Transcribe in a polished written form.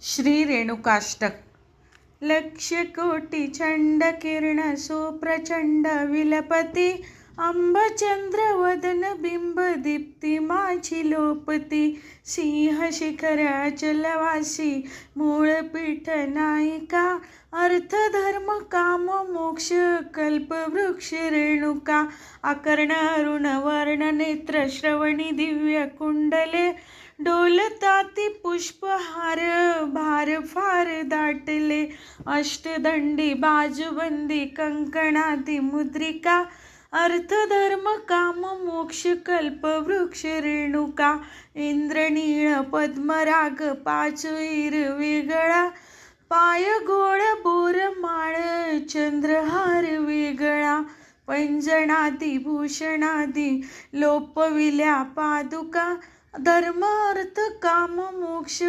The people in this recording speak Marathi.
श्री रेणुकाष्टक। लक्ष्य कोटि चंड किरण सुप्रचंड विलपती, अंबचंद्र वदन बिंब दीप्ती माझी लोपती। सिंह शिखर अचलवासी मूळपीठ नायिका, अर्थ धर्म काम मोक्ष कल्प वृक्ष रेणुका। अकर्ण अरुण वर्ण नेत्र श्रवणी दिव्य कुंडले, डोलताती पुष्पहार भार फार दाटले। अष्टदंडी बाजूबंदी कंकणाती मुद्रिका, अर्थ धर्म काम मोक्ष कल्प वृक्ष रेणुका। इंद्रनीळ पद्मराग पाचोईर वेगळा, पाय घोळ बोरमाळ चंद्रहार वेगळा। पैंजणाती भूषणादी लोपविल्या पादुका, धर्म अर्थ काम मोक्ष